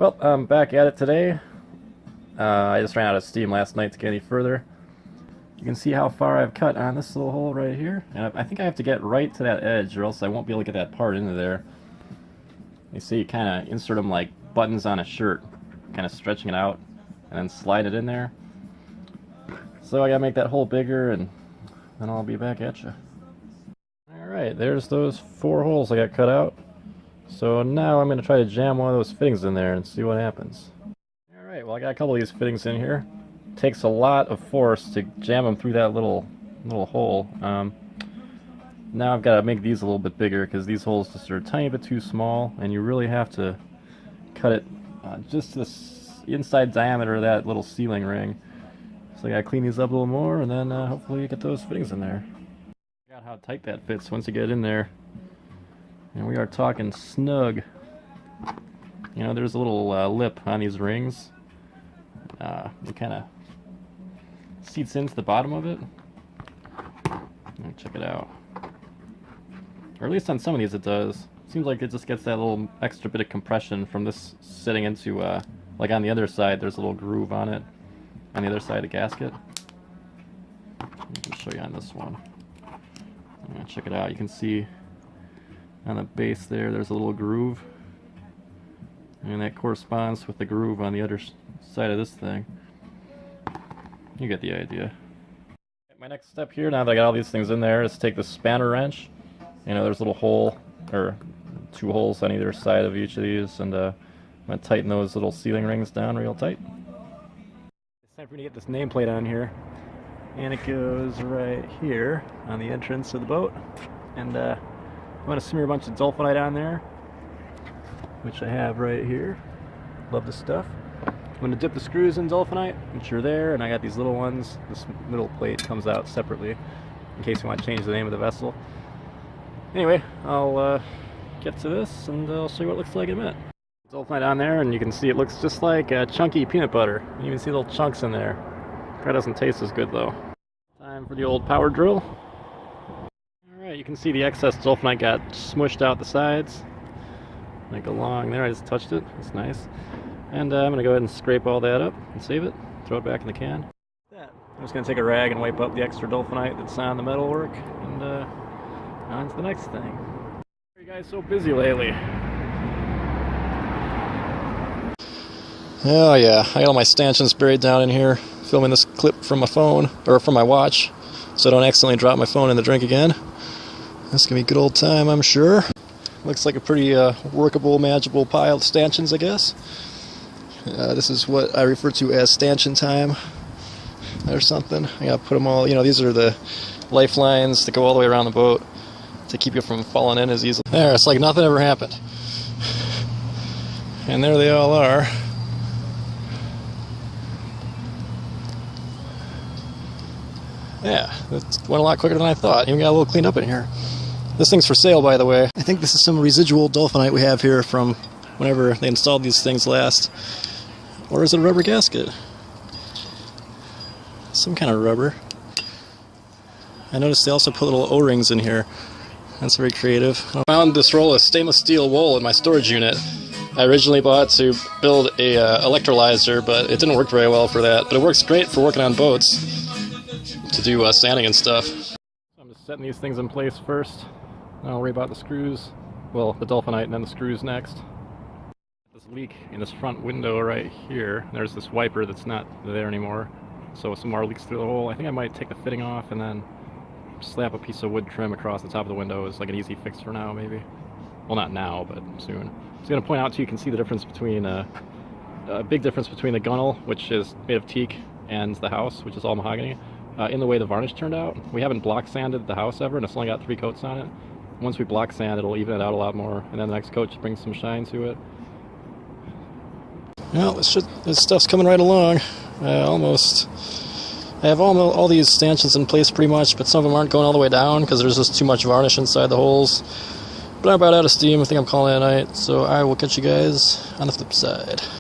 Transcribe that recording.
Well, I'm back at it today. I just ran out of steam last night to get any further. You can see how far I've cut on this little hole right here. And I think I have to get right to that edge or else I won't be able to get that part into there. You see, you kind of insert them like buttons on a shirt, kind of stretching it out and then slide it in there. So I gotta make that hole bigger and then I'll be back at you. Alright, there's those 4 holes I got cut out. So now I'm going to try to jam one of those fittings in there and see what happens. Alright, well I got a couple of these fittings in here. It takes a lot of force to jam them through that little hole. Now I've got to make these a little bit bigger because these holes just are a tiny bit too small and you really have to cut it just to the inside diameter of that little sealing ring. So I got to clean these up a little more and then hopefully get those fittings in there. Got how tight that fits once you get in there. And we are talking snug. You know, there's a little lip on these rings. It kind of seats into the bottom of it. Check it out. Or at least on some of these it does. Seems like it just gets that little extra bit of compression from this sitting into, like on the other side, there's a little groove on it. On the other side of the gasket. I'll show you on this one. Check it out. You can see on the base there's a little groove, and that corresponds with the groove on the other side of this thing. You get the idea. My next step here, now that I got all these things in there, is take the spanner wrench. You know, there's a little hole, or 2 holes on either side of each of these, and I'm going to tighten those little sealing rings down real tight. It's time for me to get this nameplate on here, and it goes right here on the entrance of the boat, and I'm going to smear a bunch of dolphinite on there, which I have right here. Love the stuff. I'm going to dip the screws in dolphinite, which are there, and I got these little ones. This middle plate comes out separately in case you want to change the name of the vessel. Anyway, I'll get to this and I'll show you what it looks like in a minute. Dolphinite on there, and you can see it looks just like chunky peanut butter. You even see little chunks in there. Probably doesn't taste as good though. Time for the old power drill. You can see the excess dolphinite got smushed out the sides, like along there. I just touched it. It's nice. And I'm going to go ahead and scrape all that up and save it. Throw it back in the can. I'm just going to take a rag and wipe up the extra dolphinite that's on the metalwork, and on to the next thing. Why are you guys so busy lately? Oh yeah, I got all my stanchions buried down in here, filming this clip from my phone, or from my watch, so I don't accidentally drop my phone in the drink again. This is going to be a good old time, I'm sure. Looks like a pretty workable, manageable pile of stanchions, I guess. This is what I refer to as stanchion time or something. I got to put them all, you know, these are the lifelines that go all the way around the boat to keep you from falling in as easily. There, it's like nothing ever happened. And there they all are. Yeah, that went a lot quicker than I thought. Even got a little cleaned up in here. This thing's for sale, by the way. I think this is some residual dolphinite we have here from whenever they installed these things last. Or is it a rubber gasket? Some kind of rubber. I noticed they also put little O-rings in here. That's very creative. I found this roll of stainless steel wool in my storage unit. I originally bought to build a electrolyzer, but it didn't work very well for that. But it works great for working on boats to do sanding and stuff. So I'm just setting these things in place first. Then I'll worry about the screws. Well, the dolphinite and then the screws next. This leak in this front window right here. There's this wiper that's not there anymore. So some more leaks through the hole. I think I might take the fitting off and then slap a piece of wood trim across the top of the window as like an easy fix for now, maybe. Well, not now, but soon. I was going to point out too, you can see the difference between a big difference between the gunnel, which is made of teak, and the house, which is all mahogany. In the way the varnish turned out. We haven't block sanded the house ever, and it's only got 3 coats on it. Once we block sand, it'll even it out a lot more, and then the next coat brings some shine to it. Well, this stuff's coming right along. Almost. I have all these stanchions in place pretty much, but some of them aren't going all the way down because there's just too much varnish inside the holes. But I'm about out of steam. I think I'm calling it a night, so I will catch you guys on the flip side.